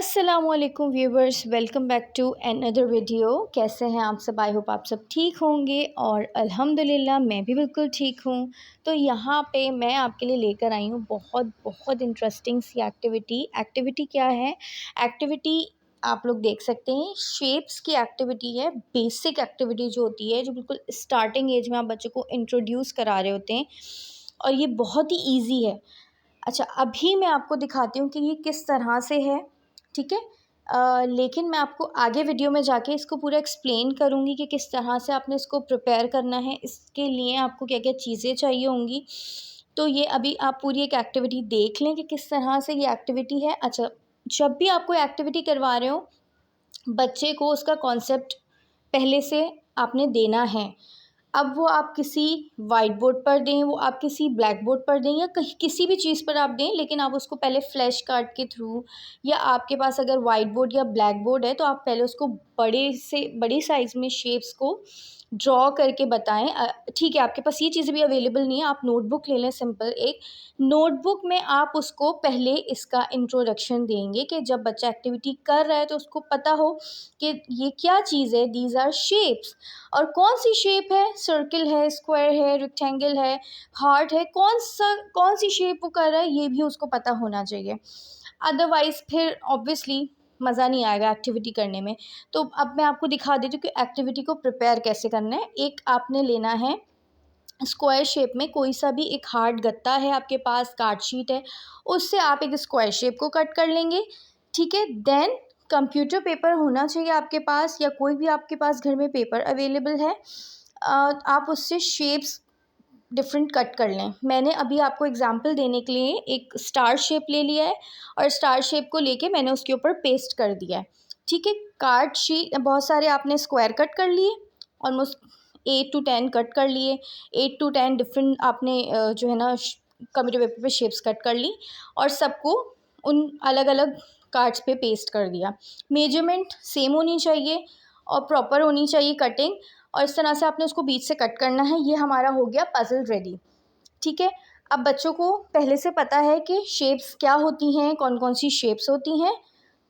अस्सलामुअलैकुम viewers, welcome back to another video. कैसे हैं आप सब? आई होप आप सब ठीक होंगे और अल्हम्दुलिल्लाह मैं भी बिल्कुल ठीक हूँ। तो यहाँ पे मैं आपके लिए लेकर आई हूँ बहुत बहुत इंटरेस्टिंग सी एक्टिविटी क्या है? एक्टिविटी आप लोग देख सकते हैं, शेप्स की एक्टिविटी है। बेसिक एक्टिविटी जो होती है, जो बिल्कुल स्टार्टिंग एज में आप बच्चों को इंट्रोड्यूस करा रहे होते हैं, और ये बहुत ही ईजी है। अच्छा, अभी मैं आपको दिखाती हूँ कि ये किस तरह से है, ठीक है। लेकिन मैं आपको आगे वीडियो में जाके इसको पूरा एक्सप्लेन करूँगी कि किस तरह से आपने इसको प्रिपेयर करना है, इसके लिए आपको क्या क्या चीज़ें चाहिए होंगी। तो ये अभी आप पूरी एक एक्टिविटी देख लें कि किस तरह से ये एक्टिविटी है। अच्छा, जब भी आप कोई एक्टिविटी करवा रहे हो, बच्चे को उसका कॉन्सेप्ट पहले से आपने देना है। अब वो आप किसी वाइट बोर्ड पर दें, वो आप किसी ब्लैक बोर्ड पर दें, या कहीं किसी भी चीज़ पर आप दें, लेकिन आप उसको पहले फ्लैश कार्ड के थ्रू, या आपके पास अगर वाइट बोर्ड या ब्लैक बोर्ड है तो आप पहले उसको बड़े से बड़ी साइज़ में शेप्स को ड्रॉ करके बताएं। ठीक है, आपके पास ये चीज़ें भी अवेलेबल नहीं है, आप नोटबुक ले लें। सिंपल एक नोटबुक में आप उसको पहले इसका इंट्रोडक्शन देंगे कि जब बच्चा एक्टिविटी कर रहा है तो उसको पता हो कि ये क्या चीज़ है। These are shapes. और कौन सी शेप है? सर्किल है, स्क्वायर है, रेक्टेंगल है, हार्ट है, कौन सी शेप वो कर रहा है, ये भी उसको पता होना चाहिए। अदरवाइज़ फिर ऑब्वियसली मज़ा नहीं आएगा एक्टिविटी करने में। तो अब मैं आपको दिखा देती हूँ कि एक्टिविटी को प्रिपेयर कैसे करना है। एक आपने लेना है स्क्वायर शेप में कोई सा भी एक हार्ड गत्ता है आपके पास, कार्ड शीट है, उससे आप एक स्क्वायर शेप को कट कर लेंगे, ठीक है। देन कंप्यूटर पेपर होना चाहिए आपके पास, या कोई भी आपके पास घर में पेपर अवेलेबल है। आप उससे शेप्स डिफरेंट कट कर लें। मैंने अभी आपको एग्जांपल देने के लिए एक स्टार शेप ले लिया है, और स्टार शेप को लेके मैंने उसके ऊपर पेस्ट कर दिया है, ठीक है। कार्ड शीट बहुत सारे आपने स्क्वायर कट कर लिए, ऑलमोस्ट 8 to 10 कट कर लिए। 8 to 10 डिफरेंट आपने जो है ना कंप्यूटर पेपर पे शेप्स कट कर ली, और सबको उन अलग अलग कार्ड्स पे पेस्ट कर दिया। मेजरमेंट सेम होनी चाहिए और प्रॉपर होनी चाहिए कटिंग, और इस तरह से आपने उसको बीच से कट करना है। ये हमारा हो गया पज़ल रेडी, ठीक है। अब बच्चों को पहले से पता है कि शेप्स क्या होती हैं, कौन कौन सी शेप्स होती हैं,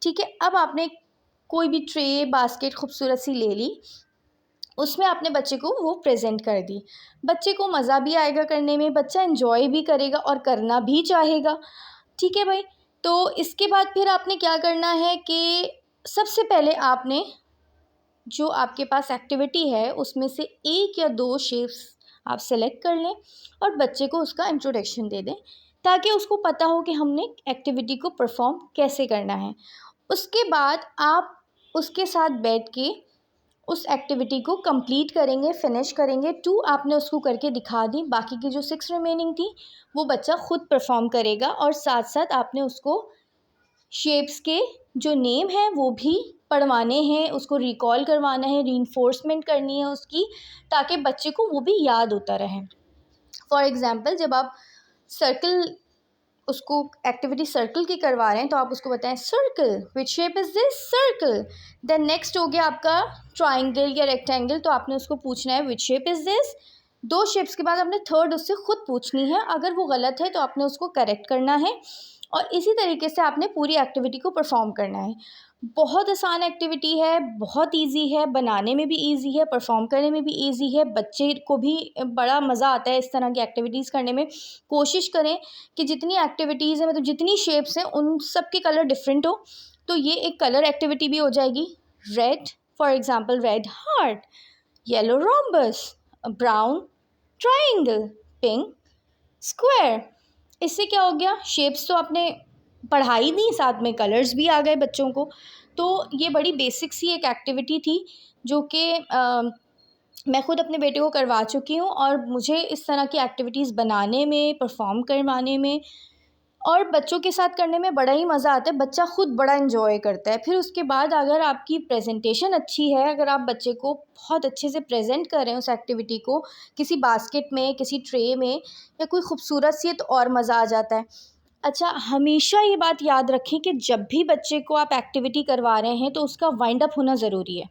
ठीक है। अब आपने कोई भी ट्रे, बास्केट खूबसूरत सी ले ली, उसमें आपने बच्चे को वो प्रेजेंट कर दी। बच्चे को मज़ा भी आएगा करने में, बच्चा एंजॉय भी करेगा और करना भी चाहेगा, ठीक है भाई। तो इसके बाद फिर आपने क्या करना है कि सबसे पहले आपने जो आपके पास एक्टिविटी है उसमें से एक या दो शेप्स आप सेलेक्ट कर लें और बच्चे को उसका इंट्रोडक्शन दे दें, ताकि उसको पता हो कि हमने एक्टिविटी को परफॉर्म कैसे करना है। उसके बाद आप उसके साथ बैठ के उस एक्टिविटी को कंप्लीट करेंगे, फिनिश करेंगे। 2 आपने उसको करके दिखा दी, बाकी की जो 6 रिमेनिंग थी वो बच्चा खुद परफॉर्म करेगा, और साथ साथ आपने उसको शेप्स के जो नेम हैं वो भी पढ़वाने हैं, उसको रिकॉल करवाना है, रीइंफोर्समेंट करनी है उसकी, ताकि बच्चे को वो भी याद होता रहे। फॉर एग्ज़ाम्पल, जब आप सर्कल उसको एक्टिविटी सर्कल की करवा रहे हैं तो आप उसको बताएं circle, which shape is this? Circle. Then next हो गया आपका ट्राइंगल या रेक्टेंगल, तो आपने उसको पूछना है विच शेप इज़ दिस। 2 शेप्स के बाद आपने थर्ड उससे खुद पूछनी है, अगर वो गलत है तो आपने उसको करेक्ट करना है, और इसी तरीके से आपने पूरी एक्टिविटी को परफॉर्म करना है। बहुत आसान एक्टिविटी है, बहुत इजी है, बनाने में भी इजी है, परफॉर्म करने में भी इजी है, बच्चे को भी बड़ा मज़ा आता है इस तरह की एक्टिविटीज़ करने में। कोशिश करें कि जितनी एक्टिविटीज़ हैं, मतलब जितनी शेप्स हैं, उन सब के कलर डिफरेंट हो। तो ये एक कलर एक्टिविटी भी हो जाएगी। Red, for example red heart, yellow rhombus, brown triangle, pink square. इससे क्या हो गया, शेप्स तो आपने पढ़ा ही दी, साथ में कलर्स भी आ गए बच्चों को। तो ये बड़ी बेसिक सी एक एक्टिविटी थी, जो कि मैं ख़ुद अपने बेटे को करवा चुकी हूँ, और मुझे इस तरह की एक्टिविटीज़ बनाने में, परफॉर्म करवाने में और बच्चों के साथ करने में बड़ा ही मज़ा आता है। बच्चा खुद बड़ा इन्जॉय करता है। फिर उसके बाद अगर आपकी प्रेजेंटेशन अच्छी है, अगर आप बच्चे को बहुत अच्छे से प्रेजेंट कर रहे हैं उस एक्टिविटी को किसी बास्केट में, किसी ट्रे में, या कोई खूबसूरत सी है, तो और मज़ा आ जाता है। अच्छा, हमेशा ये बात याद रखें कि जब भी बच्चे को आप एक्टिविटी करवा रहे हैं तो उसका वाइंड अप होना ज़रूरी है,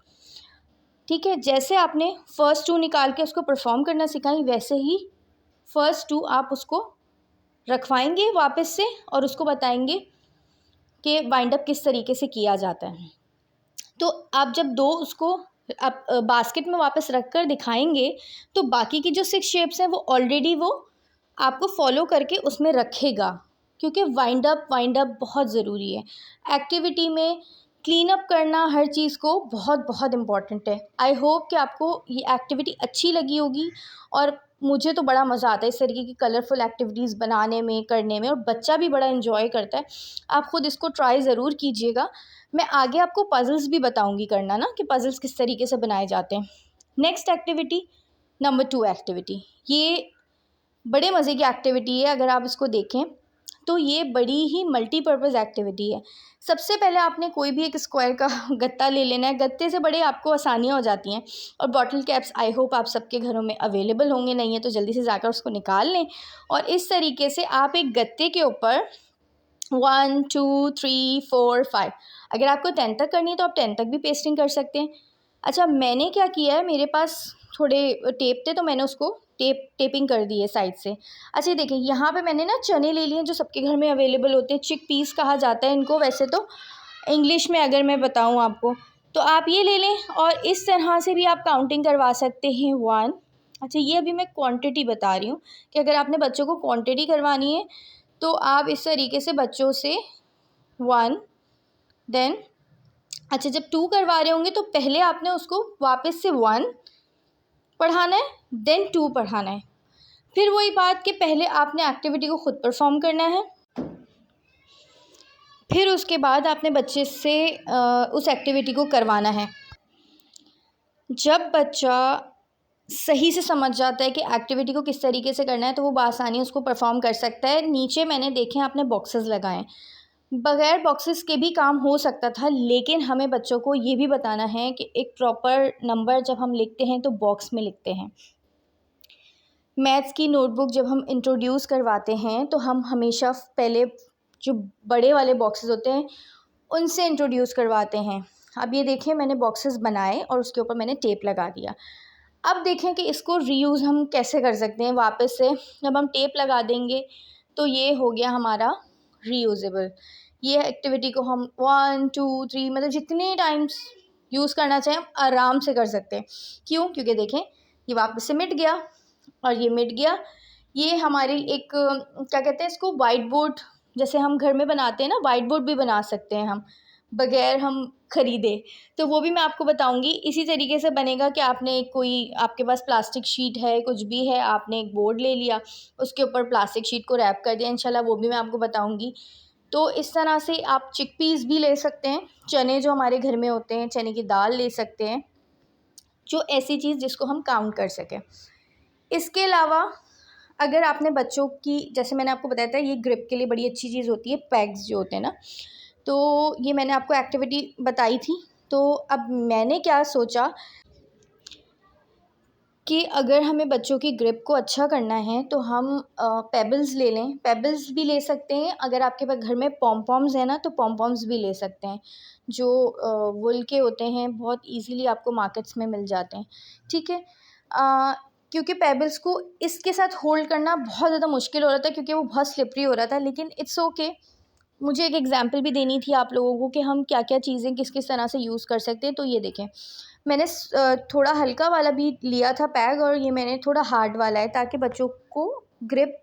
ठीक है। जैसे आपने फ़र्स्ट 2 निकाल के उसको परफॉर्म करना सिखाई, वैसे ही फ़र्स्ट 2 आप उसको रखवाएंगे वापस से, और उसको बताएंगे कि वाइंड अप किस तरीके से किया जाता है। तो आप जब दो उसको आप बास्केट में वापस रख कर दिखाएंगे तो बाकी की जो 6 शेप्स हैं वो ऑलरेडी वो आपको फॉलो करके उसमें रखेगा, क्योंकि वाइंड अप बहुत ज़रूरी है एक्टिविटी में। क्लीन अप करना हर चीज़ को बहुत बहुत इम्पॉर्टेंट है। आई होप कि आपको ये एक्टिविटी अच्छी लगी होगी, और मुझे तो बड़ा मज़ा आता है इस तरीके की कलरफुल एक्टिविटीज़ बनाने में, करने में, और बच्चा भी बड़ा इन्जॉय करता है। आप ख़ुद इसको ट्राई ज़रूर कीजिएगा। मैं आगे आपको पज़ल्स भी बताऊंगी करना ना, कि पज़ल्स किस तरीके से बनाए जाते हैं। नेक्स्ट एक्टिविटी, नंबर 2 एक्टिविटी, ये बड़े मज़े की एक्टिविटी है। अगर आप इसको देखें तो ये बड़ी ही मल्टीपर्पज़ एक्टिविटी है। सबसे पहले आपने कोई भी एक स्क्वायर का गत्ता ले लेना है। गत्ते से बड़े आपको आसानियाँ हो जाती हैं। और बॉटल कैप्स आई होप आप सबके घरों में अवेलेबल होंगे, नहीं है तो जल्दी से जाकर उसको निकाल लें। और इस तरीके से आप एक गत्ते के ऊपर 1 2 3 4 5, अगर आपको 10 तक करनी है तो आप 10 तक भी पेस्टिंग कर सकते हैं। अच्छा, मैंने क्या किया है, मेरे पास थोड़े टेप थे तो मैंने उसको टेपिंग कर दी है साइड से। अच्छा, ये देखिए यहाँ पे मैंने ना चने ले लिए जो सबके घर में अवेलेबल होते हैं। चिक पीस कहा जाता है इनको वैसे तो, इंग्लिश में अगर मैं बताऊँ आपको तो आप ये ले लें। और इस तरह से भी आप काउंटिंग करवा सकते हैं 1। अच्छा, ये अभी मैं क्वांटिटी बता रही हूँ कि अगर आपने बच्चों को क्वांटिटी करवानी है तो आप इस तरीके से बच्चों से 1, देन अच्छा जब 2 करवा रहे होंगे तो पहले आपने उसको वापस से 1 पढ़ाना है, देन 2 पढ़ाना है। फिर वही बात कि पहले आपने एक्टिविटी को खुद परफॉर्म करना है, फिर उसके बाद आपने बच्चे से उस एक्टिविटी को करवाना है। जब बच्चा सही से समझ जाता है कि एक्टिविटी को किस तरीके से करना है तो वो बआसानी उसको परफॉर्म कर सकता है। नीचे मैंने देखे आपने बॉक्सेस लगाएं, बगैर बॉक्सेस के भी काम हो सकता था, लेकिन हमें बच्चों को ये भी बताना है कि एक प्रॉपर नंबर जब हम लिखते हैं तो बॉक्स में लिखते हैं। मैथ्स की नोटबुक जब हम इंट्रोड्यूस करवाते हैं तो हम हमेशा पहले जो बड़े वाले बॉक्सेस होते हैं उनसे इंट्रोड्यूस करवाते हैं। अब ये देखिए मैंने बॉक्सेस बनाए और उसके ऊपर मैंने टेप लगा दिया। अब देखें कि इसको रीयूज़ हम कैसे कर सकते हैं वापस से। जब हम टेप लगा देंगे तो ये हो गया हमारा रीयूजेबल। ये एक्टिविटी को हम 1 2 3 मतलब जितने टाइम्स यूज़ करना चाहें हम आराम से कर सकते हैं। क्यों? क्योंकि देखें ये वापस से मिट गया और ये मिट गया। ये हमारी एक क्या कहते हैं इसको, वाइट बोर्ड जैसे हम घर में बनाते हैं ना, वाइट बोर्ड भी बना सकते हैं हम बगैर हम ख़रीदे। तो वो भी मैं आपको बताऊंगी। इसी तरीके से बनेगा कि आपने कोई आपके पास प्लास्टिक शीट है, कुछ भी है, आपने एक बोर्ड ले लिया, उसके ऊपर प्लास्टिक शीट को रैप कर दिया। इंशाल्लाह वो भी मैं आपको बताऊंगी। तो इस तरह से आप चिकपीस भी ले सकते हैं, चने जो हमारे घर में होते हैं, चने की दाल ले सकते हैं, जो ऐसी चीज़ जिसको हम काउंट कर सकें। इसके अलावा अगर आपने बच्चों की, जैसे मैंने आपको बताया था, ये ग्रिप के लिए बड़ी अच्छी चीज़ होती है पैग्स जो होते हैं ना, तो ये मैंने आपको एक्टिविटी बताई थी। तो अब मैंने क्या सोचा कि अगर हमें बच्चों की ग्रिप को अच्छा करना है तो हम पेबल्स ले लें। पेबल्स भी ले सकते हैं, अगर आपके पास घर में पॉम-पॉम्स है ना तो पॉम-पॉम्स भी ले सकते हैं, जो वुल के होते हैं, बहुत इजीली आपको मार्केट्स में मिल जाते हैं। ठीक है, क्योंकि पेबल्स को इसके साथ होल्ड करना बहुत ज़्यादा मुश्किल हो रहा था क्योंकि वो बहुत स्लिपरी हो रहा था, लेकिन इट्स ओके। मुझे एक एग्जांपल भी देनी थी आप लोगों को कि हम क्या क्या चीज़ें किस किस तरह से यूज़ कर सकते हैं। तो ये देखें, मैंने थोड़ा हल्का वाला भी लिया था पैग, और ये मैंने थोड़ा हार्ड वाला है, ताकि बच्चों को ग्रिप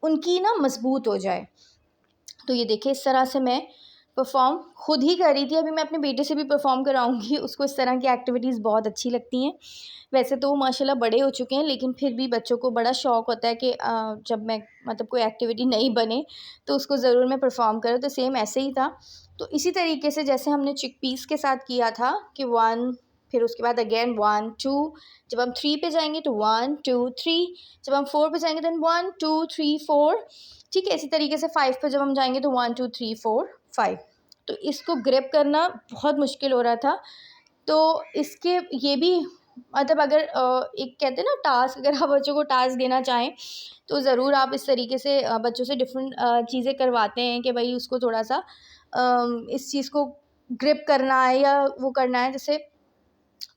उनकी ना मजबूत हो जाए। तो ये देखिए इस तरह से मैं परफॉर्म खुद ही कर रही थी। अभी मैं अपने बेटे से भी परफॉर्म कराऊंगी, उसको इस तरह की एक्टिविटीज़ बहुत अच्छी लगती हैं। वैसे तो वो माशाल्लाह बड़े हो चुके हैं, लेकिन फिर भी बच्चों को बड़ा शौक़ होता है कि जब मैं मतलब कोई एक्टिविटी नहीं बने तो उसको ज़रूर मैं परफॉर्म करूँ। तो सेम ऐसे ही था। तो इसी तरीके से जैसे हमने चिकपीस के साथ किया था कि 1, फिर उसके बाद अगेन 1 2, जब हम 3 पे जाएंगे तो 1 2 3, जब हम 4 पे जाएंगे तो 1 2 3 4। ठीक है, इसी तरीके से 5 पे जब हम जाएंगे तो 1 2 3 4 5। तो इसको ग्रिप करना बहुत मुश्किल हो रहा था। तो इसके ये भी मतलब अगर एक कहते हैं ना टास्क, अगर आप बच्चों को टास्क देना चाहें तो ज़रूर आप इस तरीके से बच्चों से डिफरेंट चीज़ें करवाते हैं कि भाई उसको थोड़ा सा इस चीज़ को ग्रिप करना है या वो करना है। जैसे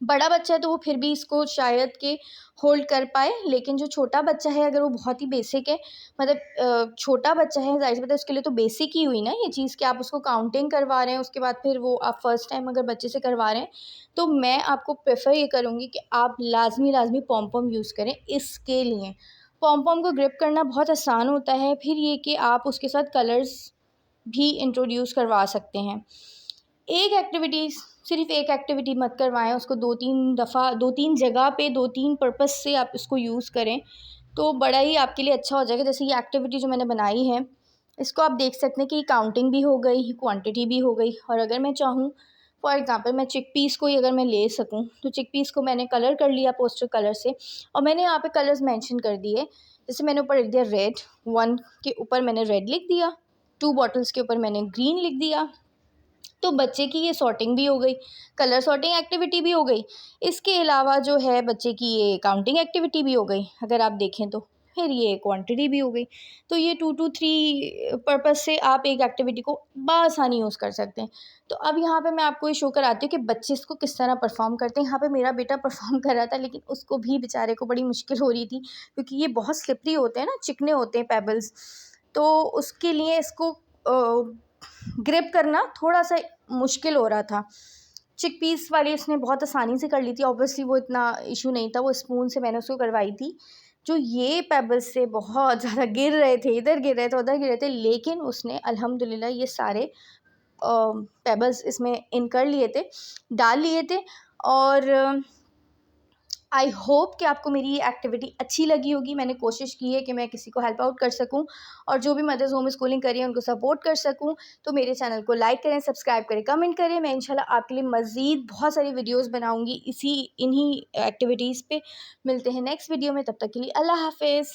बड़ा बच्चा है तो वो फिर भी इसको शायद कि होल्ड कर पाए, लेकिन जो छोटा बच्चा है अगर वो बहुत ही बेसिक है, मतलब छोटा बच्चा है, ज़ाहिर सी बात है उसके लिए तो बेसिक ही हुई ना ये चीज़ कि आप उसको काउंटिंग करवा रहे हैं, उसके बाद फिर वो आप फर्स्ट टाइम अगर बच्चे से करवा रहे हैं, तो मैं आपको प्रेफर ये करूँगी कि आप लाजमी पॉम पॉम यूज़ करें इसके लिए। पॉम पॉम को ग्रिप करना बहुत आसान होता है, फिर ये कि आप उसके साथ कलर्स भी इंट्रोड्यूस करवा सकते हैं। एक एक्टिविटी, सिर्फ एक एक्टिविटी मत करवाएं उसको, 2-3 दफ़ा 2-3 जगह पे 2-3 पर्पस से आप इसको यूज़ करें, तो बड़ा ही आपके लिए अच्छा हो जाएगा। जैसे ये एक्टिविटी जो मैंने बनाई है, इसको आप देख सकते हैं कि काउंटिंग भी हो गई, क्वांटिटी भी हो गई, और अगर मैं चाहूँ फॉर एग्ज़ाम्पल मैं चिकपीस को ही अगर मैं ले सकूँ, तो चिकपीस को मैंने कलर कर लिया पोस्टर कलर से, और मैंने यहाँ पे कलर्स मेंशन कर दिए। जैसे मैंने ऊपर लिख दिया रेड, 1 के ऊपर मैंने रेड लिख दिया, 2 बॉटल्स के ऊपर मैंने ग्रीन लिख दिया। तो बच्चे की ये सॉर्टिंग भी हो गई, कलर सॉर्टिंग एक्टिविटी भी हो गई। इसके अलावा जो है बच्चे की ये काउंटिंग एक्टिविटी भी हो गई अगर आप देखें तो। फिर ये क्वांटिटी भी हो गई। तो ये 2 to 3 पर्पज़ से आप एक एक्टिविटी को बआसानी यूज़ कर सकते हैं। तो अब यहाँ पे मैं आपको ये शो कराती हूँ कि बच्चे इसको किस तरह परफ़ॉर्म करते हैं। यहाँ पे मेरा बेटा परफ़ॉर्म कर रहा था, लेकिन उसको भी बेचारे को बड़ी मुश्किल हो रही थी, क्योंकि ये बहुत स्लिपरी होते हैं ना, चिकने होते हैं पेबल्स। तो उसके लिए इसको ग्रिप करना थोड़ा-सा मुश्किल हो रहा था। चिकपीस वाली उसने बहुत आसानी से कर ली थी, ऑब्वियसली वो इतना इशू नहीं था, वो स्पून से मैंने उसको करवाई थी। जो ये पेबल्स से बहुत ज़्यादा गिर रहे थे, इधर गिर रहे थे, उधर गिर रहे थे, लेकिन उसने अल्हम्दुलिल्लाह ये सारे पेबल्स इसमें इन कर लिए थे, डाल लिए थे। और आई होप कि आपको मेरी ये एक्टिविटी अच्छी लगी होगी। मैंने कोशिश की है कि मैं किसी को हेल्प आउट कर सकूं, और जो भी मदर्स होम स्कूलिंग कर रही हैं उनको सपोर्ट कर सकूं। तो मेरे चैनल को लाइक करें, सब्सक्राइब करें, कमेंट करें। मैं इंशाल्लाह आपके लिए मज़ीद बहुत सारी वीडियोस बनाऊंगी इन्हीं एक्टिविटीज़ पे। मिलते हैं नेक्स्ट वीडियो में, तब तक के लिए अल्लाह हाफ़िज़।